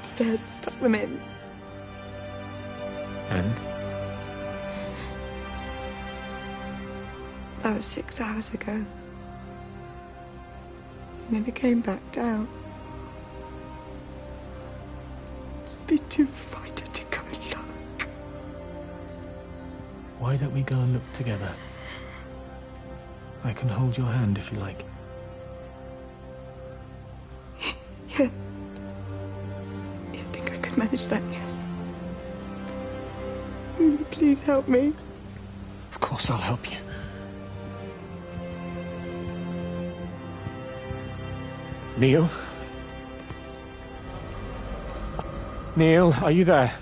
Upstairs to tuck them in. And? That was 6 hours ago. He never came back down. Just be too frightened to go and look. Why don't we go and look together? I can hold your hand if you like. Yeah. I think I could manage that, yes. Will you please help me? Of course I'll help you. Neil? Neil, are you there?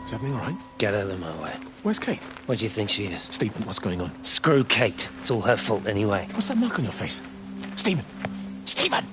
Is everything all right? Get out of my way. Where's Kate? Where do you think she is? Stephen, what's going on? Screw Kate. It's all her fault anyway. What's that mark on your face? Stephen! Stephen!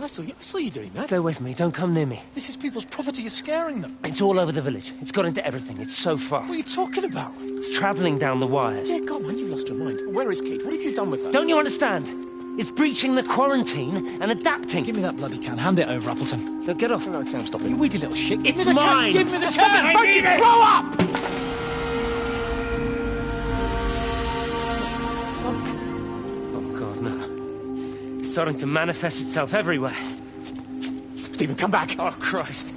I saw you doing that. Stay away from me. Don't come near me. This is people's property. You're scaring them. It's all over the village. It's got into everything. It's so fast. What are you talking about? It's travelling down the wires. Yeah, God, man, you've lost your mind. Where is Kate? What have you done with her? Don't you understand? It's breaching the quarantine and adapting. Give me that bloody can. Hand it over, Appleton. No, get off. No, Sam, stop it. You weedy little shit. It's mine. Give me the Stop can. it. I need it. Grow up! Fuck. Oh, God, no. It's starting to manifest itself everywhere. Stephen, come back. Oh, Christ.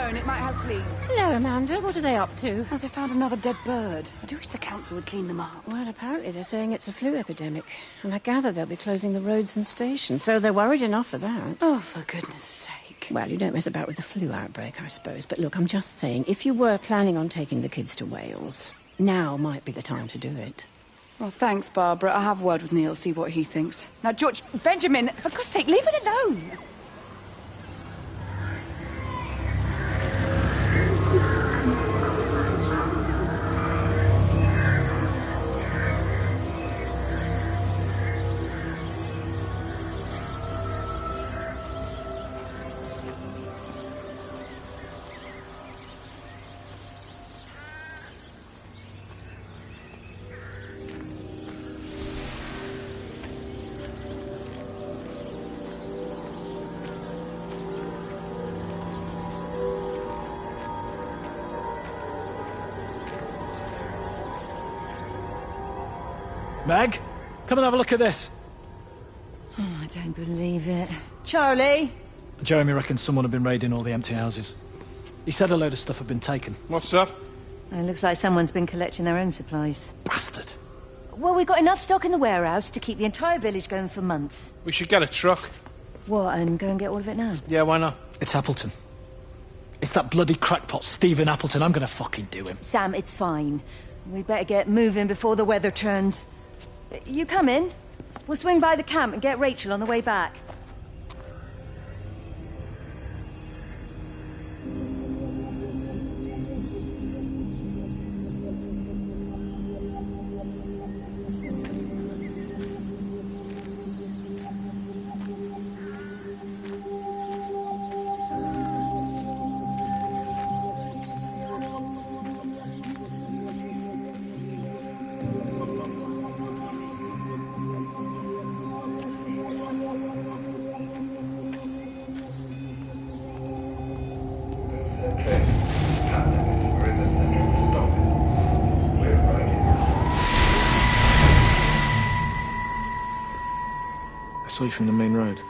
alone. It might have fleas. Hello, Amanda. What are they up to? Oh, they found another dead bird. I do wish the council would clean them up. Well, apparently they're saying it's a flu epidemic. And I gather they'll be closing the roads and stations, so they're worried enough for that. Oh, for goodness sake. Well, you don't mess about with the flu outbreak, I suppose. But look, I'm just saying, if you were planning on taking the kids to Wales, now might be the time to do it. Well, thanks, Barbara. I'll have a word with Neil, see what he thinks. Now, George, Benjamin, for God's sake, leave it alone. Meg, come and have a look at this. Oh, I don't believe it. Charlie? Jeremy reckons someone had been raiding all the empty houses. He said a load of stuff had been taken. What's up? It looks like someone's been collecting their own supplies. Bastard. Well, we've got enough stock in the warehouse to keep the entire village going for months. We should get a truck. What, and go and get all of it now? Yeah, why not? It's Appleton. It's that bloody crackpot, Stephen Appleton. I'm gonna fucking do him. Sam, it's fine. We'd better get moving before the weather turns. You come in. We'll swing by the camp and get Rachel on the way back. I saw you from the main road.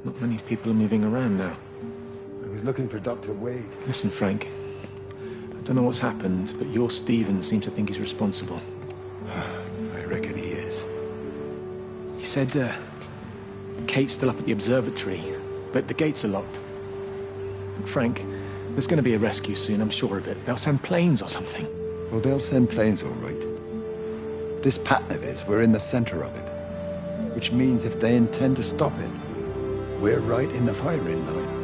Not many people are moving around now. I was looking for Dr. Wade. Listen, Frank. I don't know what's happened, but your Stephen seems to think he's responsible. I reckon he is. He said, Kate's still up at the observatory, but the gates are locked. And Frank, there's going to be a rescue soon, I'm sure of it. They'll send planes or something. Well, they'll send planes, all right. This pattern of his, we're in the center of it. Which means if they intend to stop it, we're right in the firing line.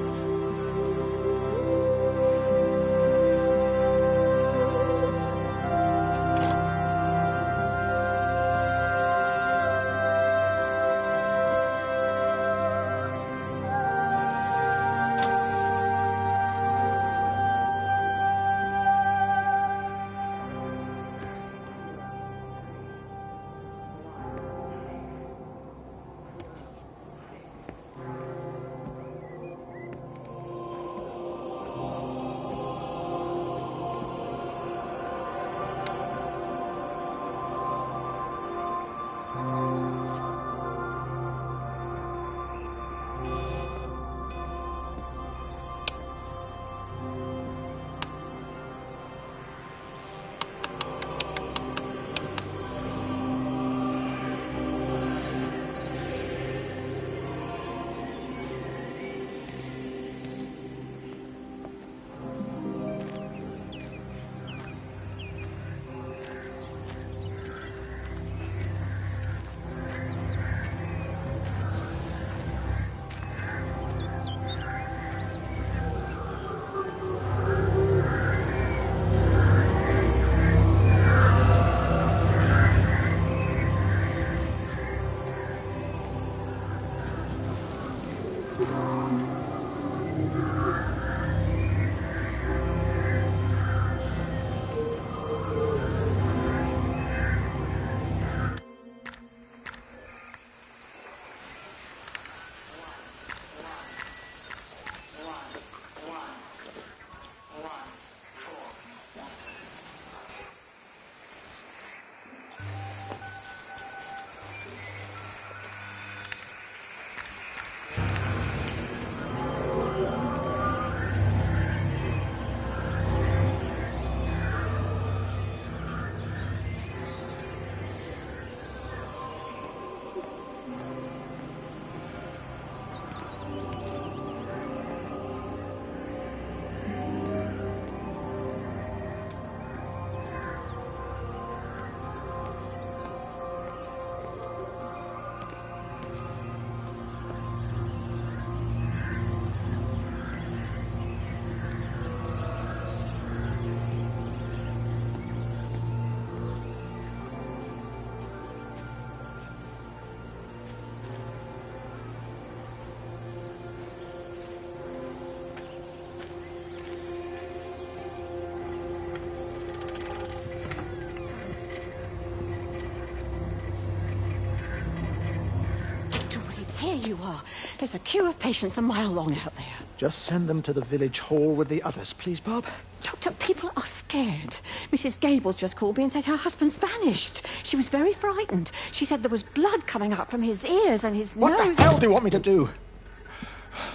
you are. There's a queue of patients a mile long out there. Just send them to the village hall with the others, please, Bob. Doctor, people are scared. Mrs. Gables just called me and said her husband's vanished. She was very frightened. She said there was blood coming up from his ears and his nose. What the hell do you want me to do?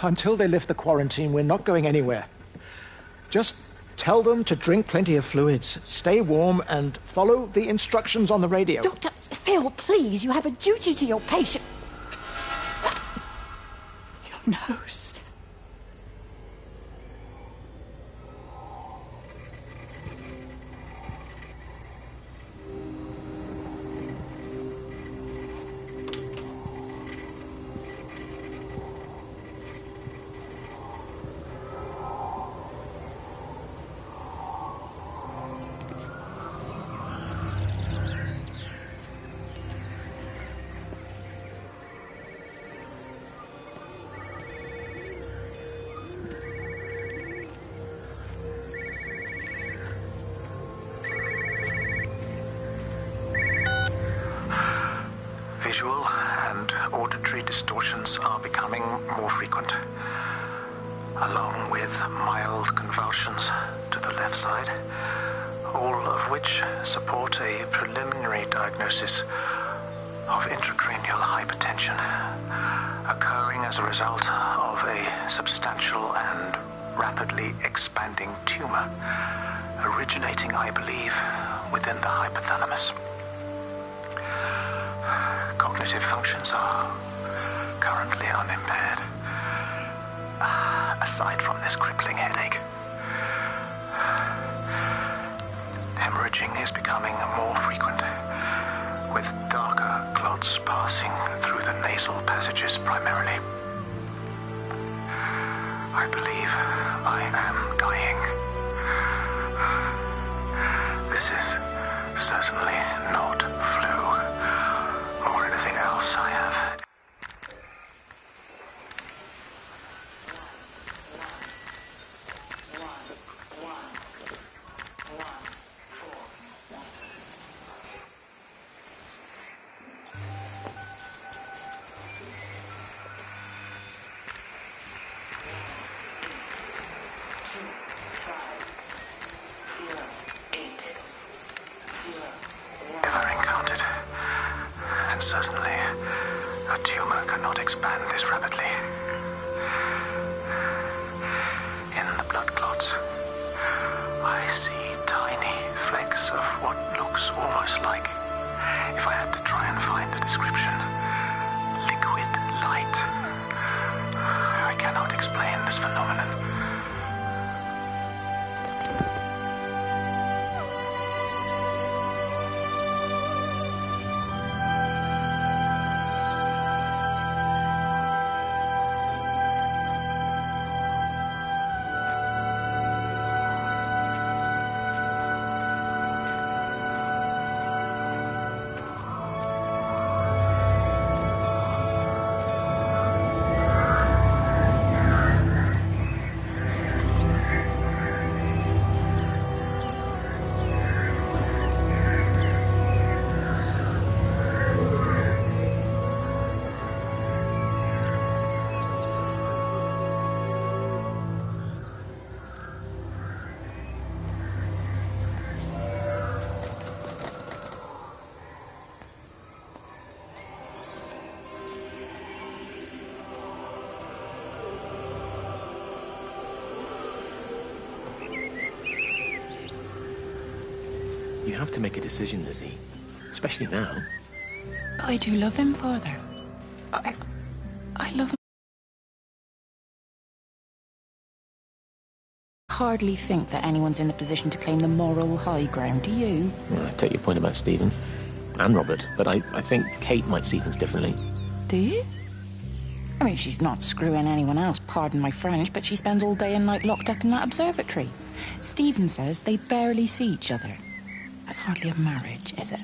Until they lift the quarantine, we're not going anywhere. Just tell them to drink plenty of fluids, stay warm, and follow the instructions on the radio. Dr. Phil, please, you have a duty to your patient. Your nose. Visual and auditory distortions are becoming more frequent, along with mild convulsions to the left side, all of which support a preliminary diagnosis of intracranial hypertension, occurring as a result of a substantial and rapidly expanding tumor, originating, I believe, within the hypothalamus. Cognitive functions are currently unimpaired, aside from this crippling headache. Hemorrhaging is becoming more frequent, with darker clots passing through the nasal passages primarily. I believe I am dying. This is certainly not flu or anything else I have. Ever encountered. And certainly, a tumor cannot expand this rapidly. In the blood clots, I see tiny flecks of what looks almost like, if I had to try and find a description, liquid light. I cannot explain this phenomenon. You have to make a decision, Lizzie. Especially now. But I do love him, Father. I love him. Hardly think that anyone's in the position to claim the moral high ground, do you? Well, I take your point about Stephen and Robert, but I think Kate might see things differently. Do you? I mean, she's not screwing anyone else, pardon my French, but she spends all day and night locked up in that observatory. Stephen says they barely see each other. That's hardly a marriage, is it?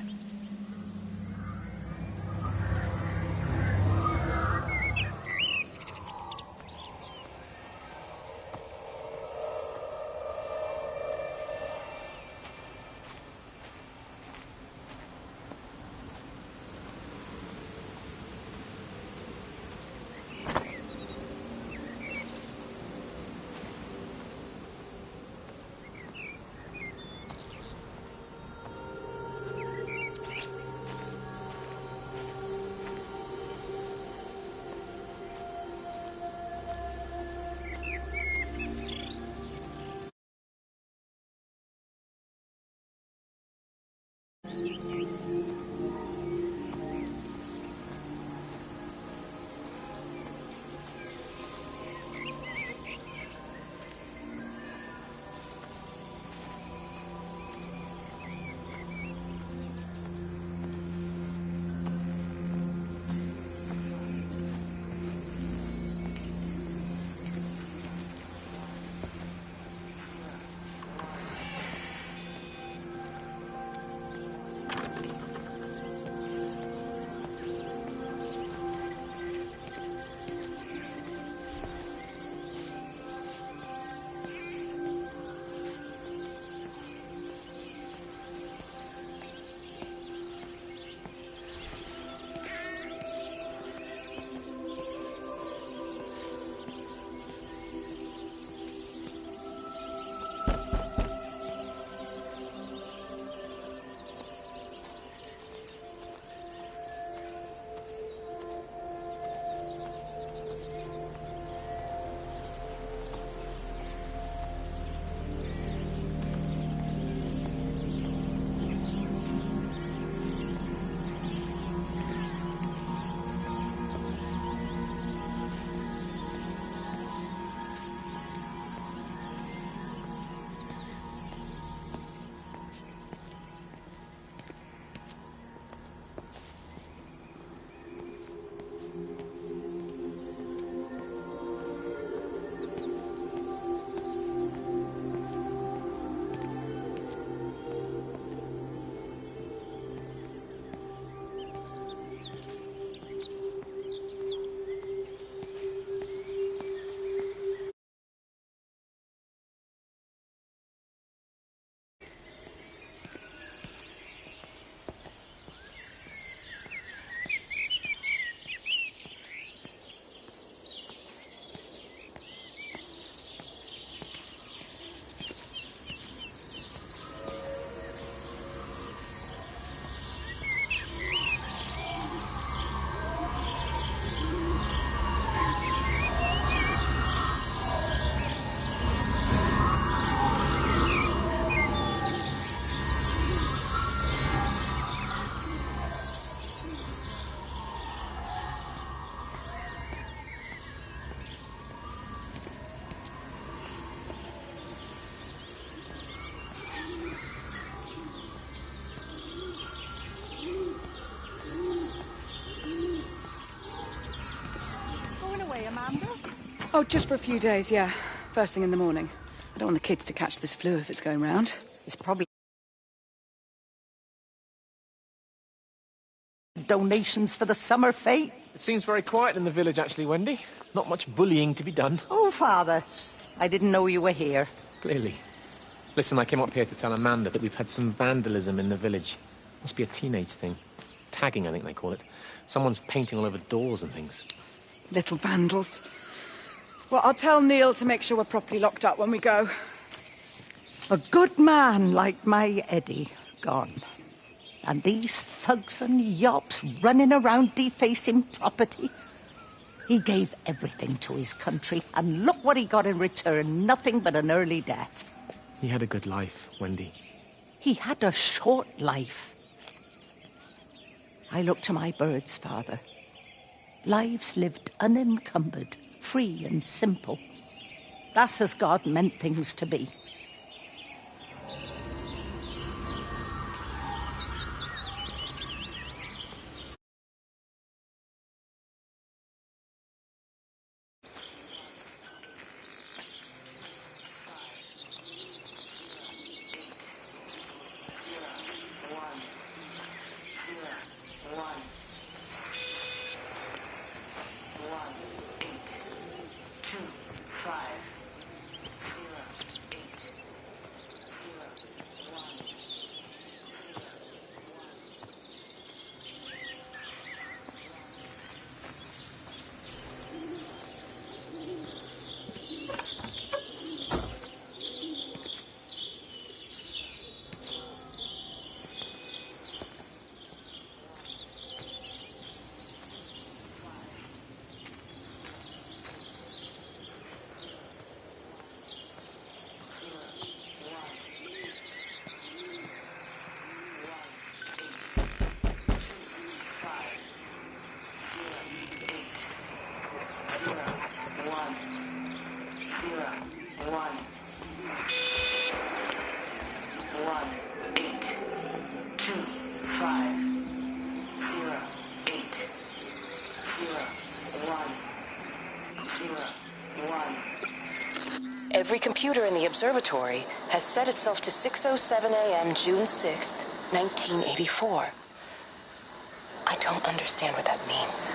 Oh, just for a few days, yeah. First thing in the morning. I don't want the kids to catch this flu if it's going round. It's probably donations for the summer fete. It seems very quiet in the village, actually, Wendy. Not much bullying to be done. Oh, Father, I didn't know you were here. Clearly. Listen, I came up here to tell Amanda that we've had some vandalism in the village. Must be a teenage thing. Tagging, I think they call it. Someone's painting all over doors and things. Little vandals. Well, I'll tell Neil to make sure we're properly locked up when we go. A good man like my Eddie gone. And these thugs and yops running around defacing property. He gave everything to his country, and look what he got in return. Nothing but an early death. He had a good life, Wendy. He had a short life. I look to my birds, Father. Lives lived unencumbered, free and simple. That's as God meant things to be. Every computer in the observatory has set itself to 6:07 a.m. June 6th, 1984. I don't understand what that means.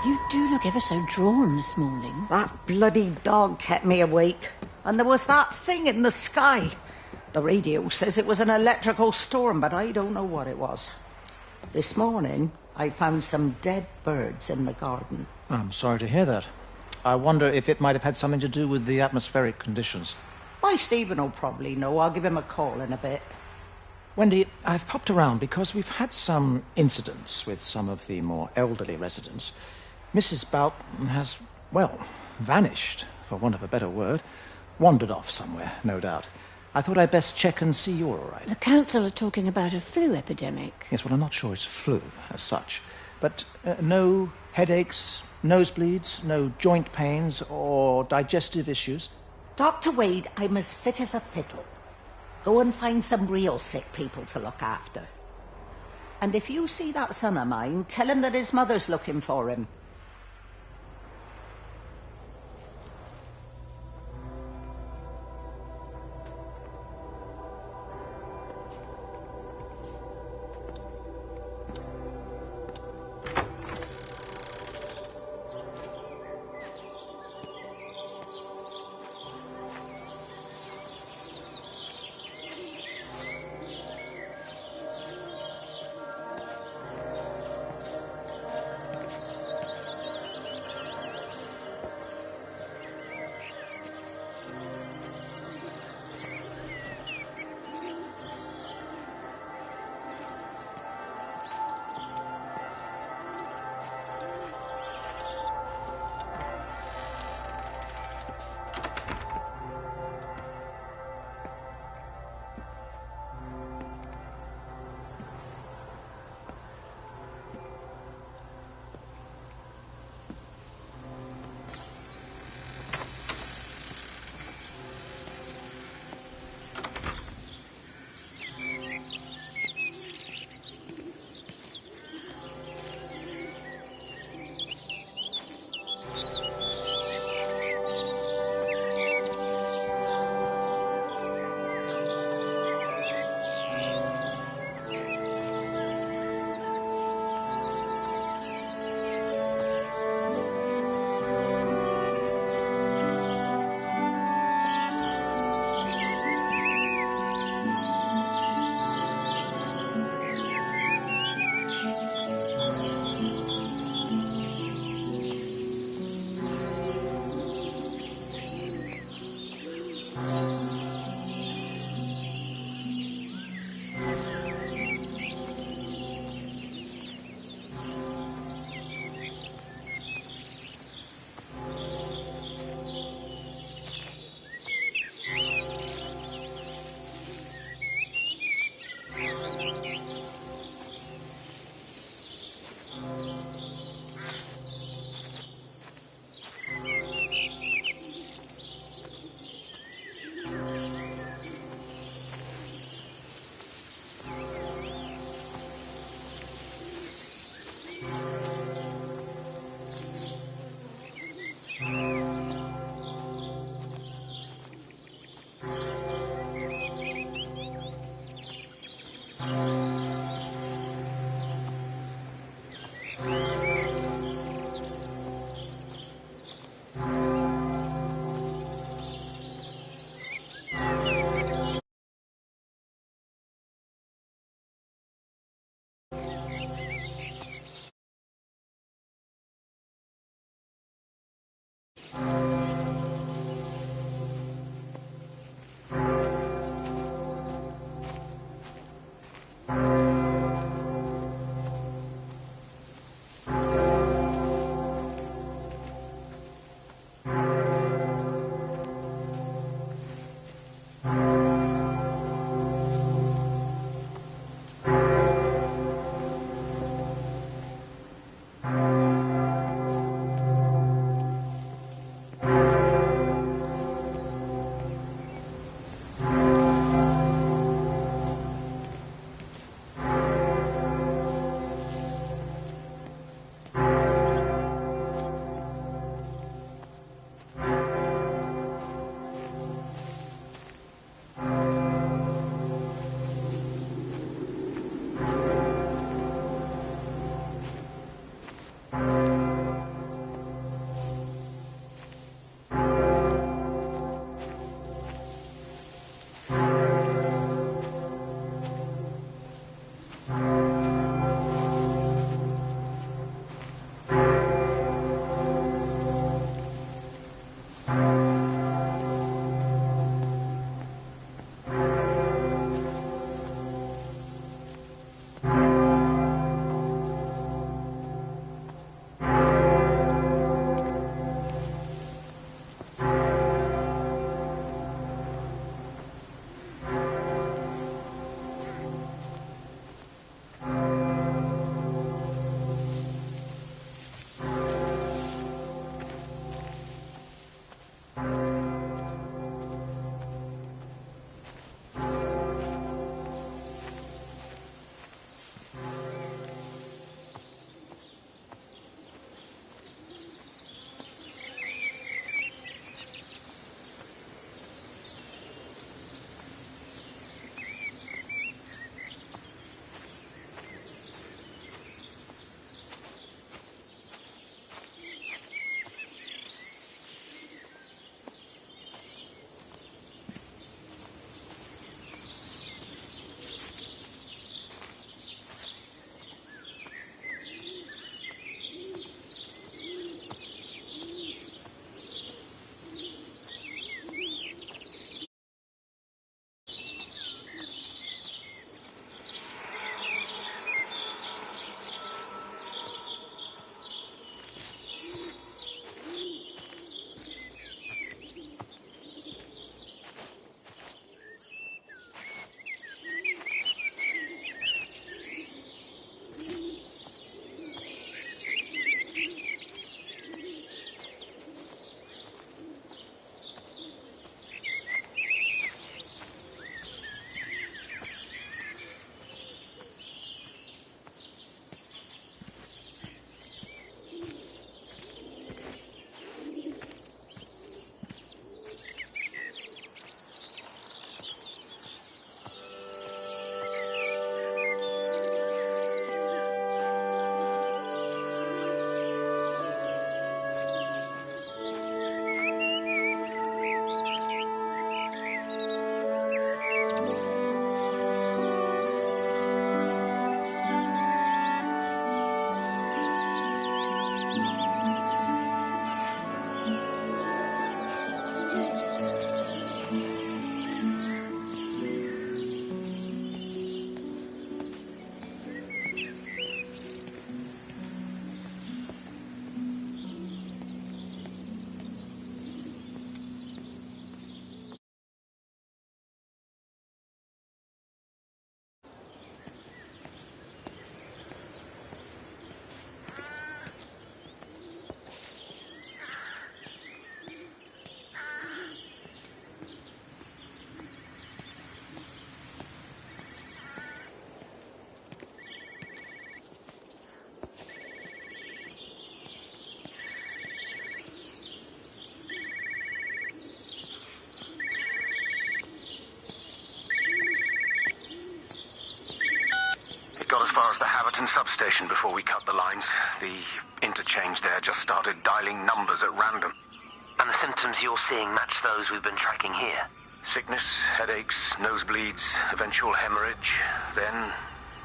You do look ever so drawn this morning. That bloody dog kept me awake. And there was that thing in the sky. The radio says it was an electrical storm, but I don't know what it was. This morning, I found some dead birds in the garden. I'm sorry to hear that. I wonder if it might have had something to do with the atmospheric conditions. Why, Stephen will probably know. I'll give him a call in a bit. Wendy, I've popped around because we've had some incidents with some of the more elderly residents. Mrs. Bout has, well, vanished, for want of a better word. Wandered off somewhere, no doubt. I thought I'd best check and see you're all right. The council are talking about a flu epidemic. Yes, well, I'm not sure it's flu as such. But no headaches, nosebleeds, no joint pains or digestive issues? Dr. Wade, I'm as fit as a fiddle. Go and find some real sick people to look after. And if you see that son of mine, tell him that his mother's looking for him. Got as far as the Haverton substation before we cut the lines. The interchange there just started dialing numbers at random. And the symptoms you're seeing match those we've been tracking here? Sickness, headaches, nosebleeds, eventual hemorrhage, then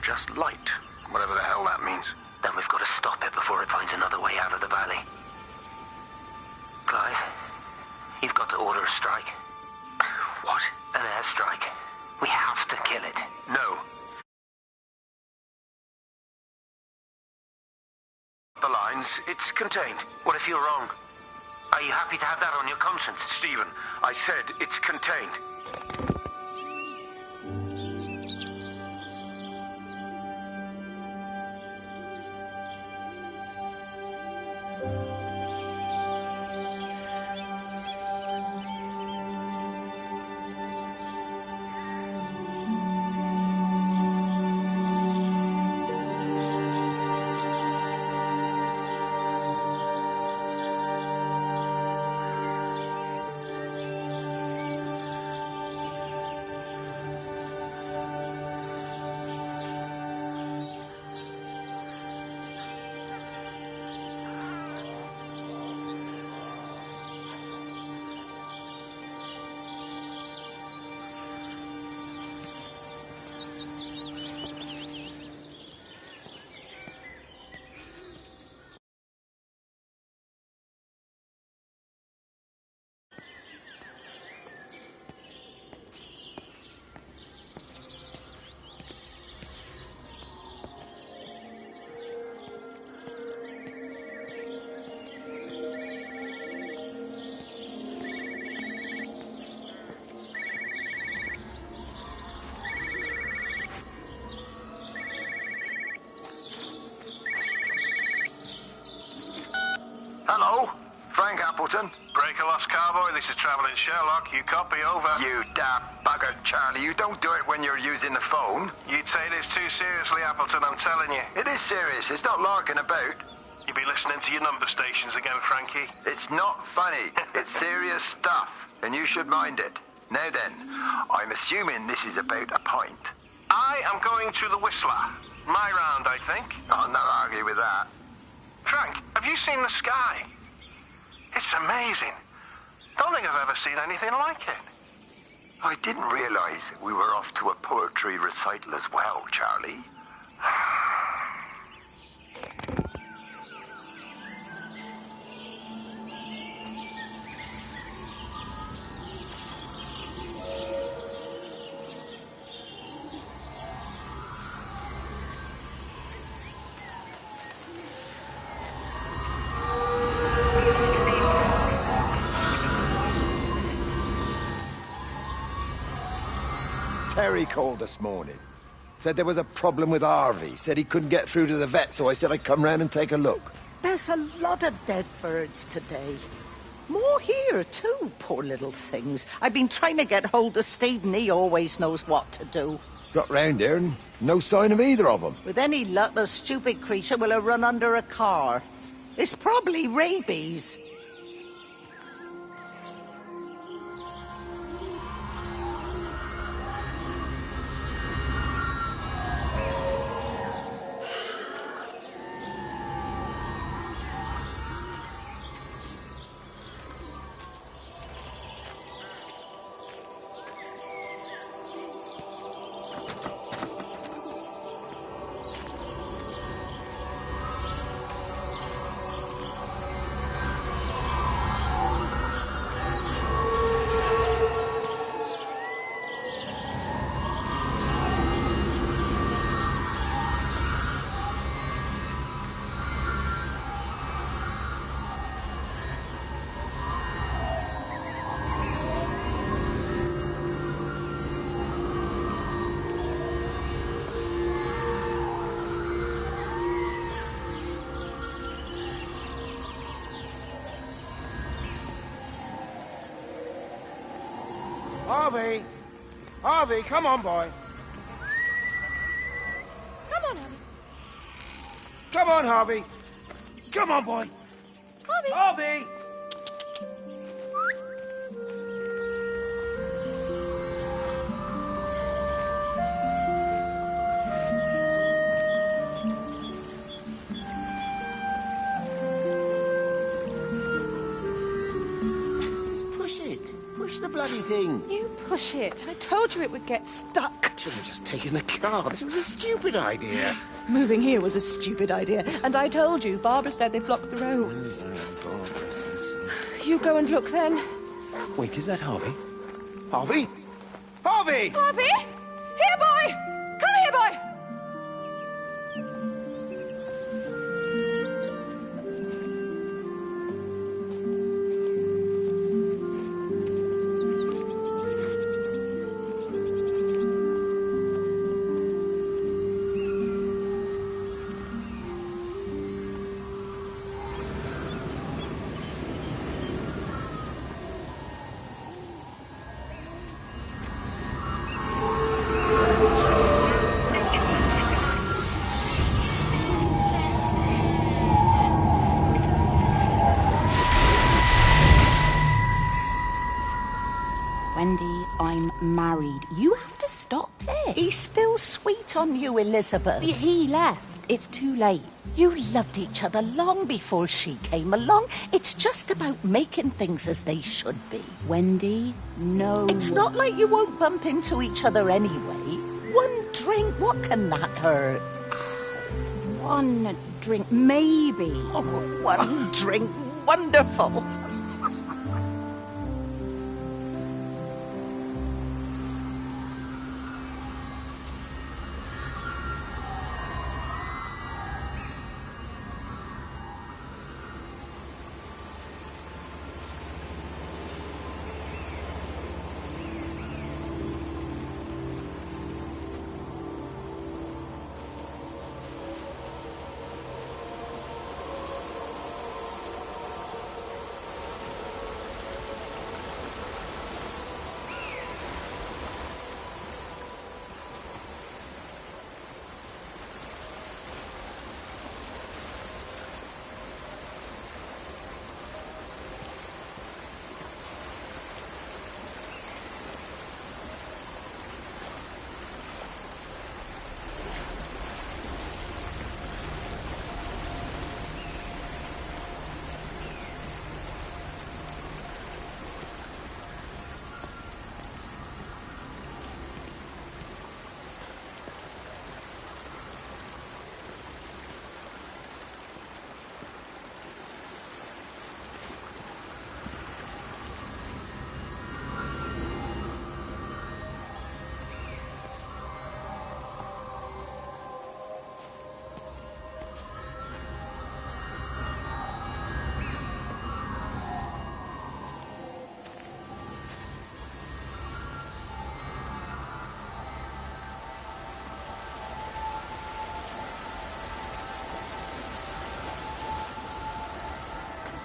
just light, whatever the hell that means. Then we've got to stop it before it finds another way out of the valley. Clive, you've got to order a strike. What? An airstrike. We have to kill it. No. The lines, it's contained. What if you're wrong? Are you happy to have that on your conscience? Stephen, I said it's contained. Hello? Frank Appleton? Breaker lost cowboy, this is Travelling Sherlock. You copy, over. You daft bugger, Charlie. You don't do it when you're using the phone. You'd say this too seriously, Appleton, I'm telling you. It is serious. It's not larking about. You be listening to your number stations again, Frankie. It's not funny. It's serious stuff, and you should mind it. Now then, I'm assuming this is about a pint. I am going to the Whistler. My round, I think. I'll not argue with that. Frank, have you seen the sky? It's amazing. Don't think I've ever seen anything like it. I didn't realize we were off to a poetry recital as well, Charlie. Terry called this morning. Said there was a problem with Harvey. Said he couldn't get through to the vet, so I said I'd come round and take a look. There's a lot of dead birds today. More here, too, poor little things. I've been trying to get hold of Steve, and he always knows what to do. Got round here and no sign of either of them. With any luck, the stupid creature will have run under a car. It's probably rabies. Harvey! Harvey, come on, boy. Come on, Harvey. Come on, Harvey. Come on, boy. Harvey! Harvey! Push the bloody thing. You push it. I told you it would get stuck. Should have just taken the car. This was a stupid idea. Moving here was a stupid idea. And I told you, Barbara said they blocked the roads. You go and look then. Wait, is that Harvey? Harvey? Harvey! Harvey! Here, boy! Come here, boy! Wendy, I'm married. You have to stop this. He's still sweet on you, Elizabeth. He left. It's too late. You loved each other long before she came along. It's just about making things as they should be. Wendy, no. It's not like you won't bump into each other anyway. One drink, what can that hurt? One drink, maybe. Oh, one drink, wonderful.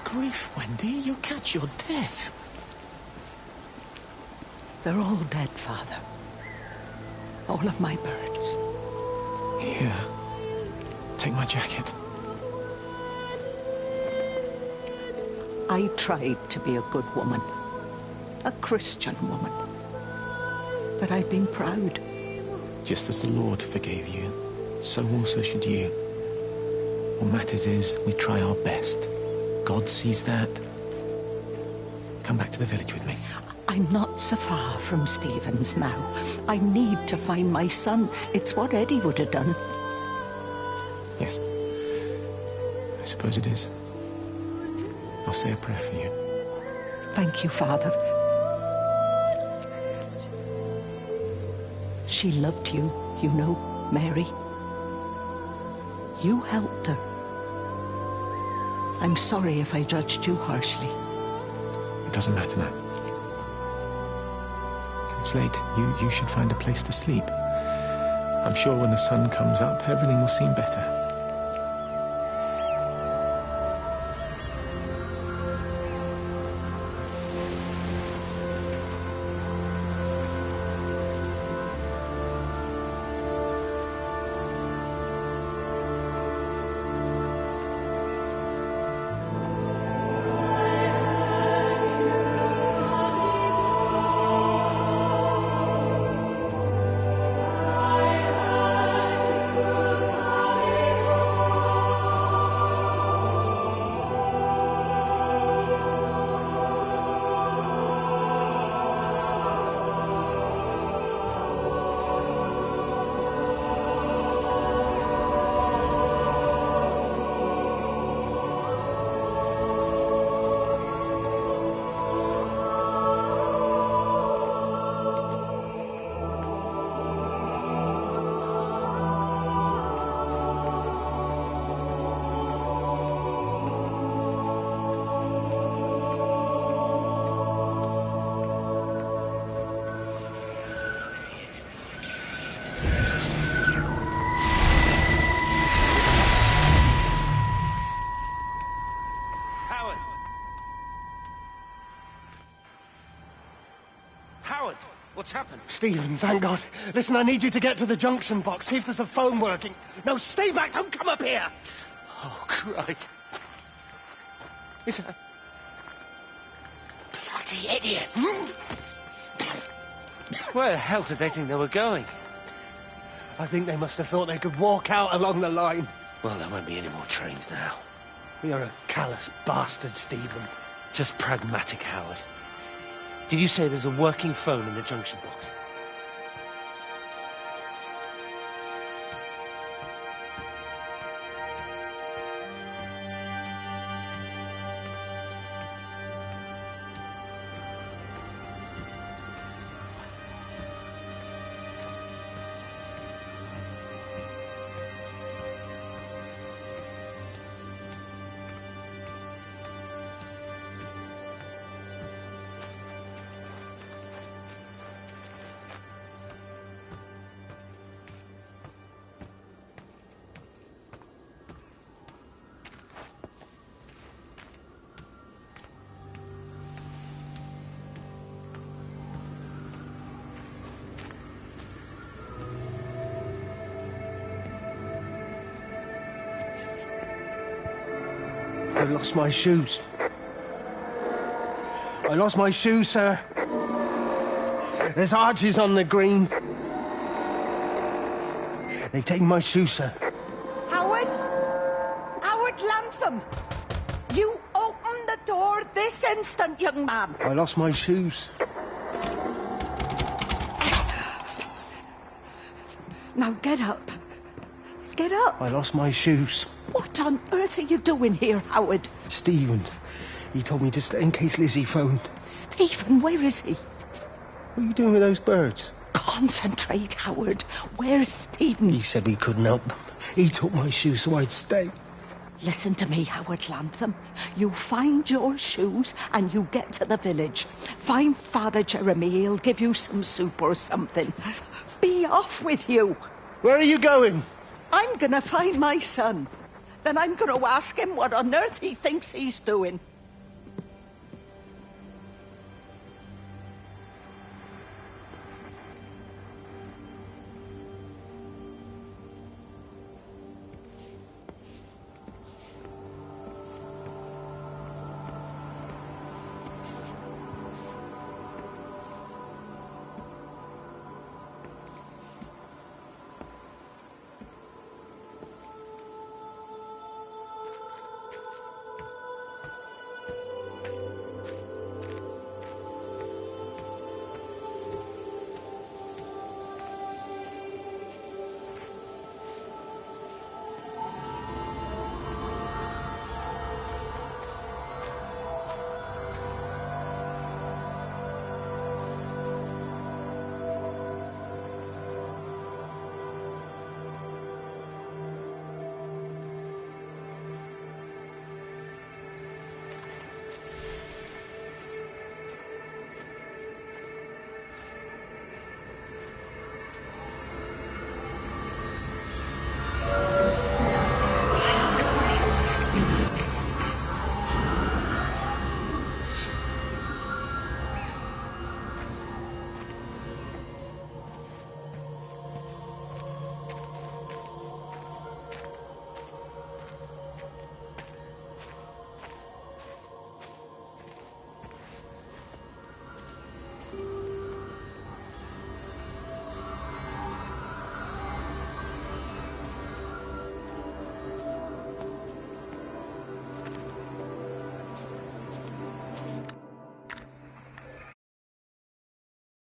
grief, Wendy. You'll catch your death. They're all dead, Father. All of my birds. Here. Take my jacket. I tried to be a good woman. A Christian woman. But I've been proud. Just as the Lord forgave you, so also should you. What matters is we try our best. God sees that. Come back to the village with me. I'm not so far from Stephen's now. I need to find my son. It's what Eddie would have done. Yes. I suppose it is. I'll say a prayer for you. Thank you, Father. She loved you, you know, Mary. You helped her. I'm sorry if I judged you harshly. It doesn't matter now. It's late. You should find a place to sleep. I'm sure when the sun comes up, everything will seem better. What's happened? Stephen, thank God. Listen, I need you to get to the junction box, see if there's a phone working. No, stay back, don't come up here! Oh, Christ. Is that... Bloody idiot! Where the hell did they think they were going? I think they must have thought they could walk out along the line. Well, there won't be any more trains now. You're a callous bastard, Stephen. Just pragmatic, Howard. Did you say there's a working phone in the junction box? I lost my shoes. I lost my shoes, sir. There's arches on the green. They've taken my shoes, sir. Howard? Howard Lantham! You open the door this instant, young man. I lost my shoes. Now get up. Get up. I lost my shoes. What on earth are you doing here, Howard? Stephen. He told me to stay in case Lizzie phoned. Stephen, where is he? What are you doing with those birds? Concentrate, Howard. Where's Stephen? He said we couldn't help them. He took my shoes so I'd stay. Listen to me, Howard Lantham. You find your shoes and you get to the village. Find Father Jeremy. He'll give you some soup or something. Be off with you. Where are you going? I'm gonna find my son. Then I'm gonna ask him what on earth he thinks he's doing.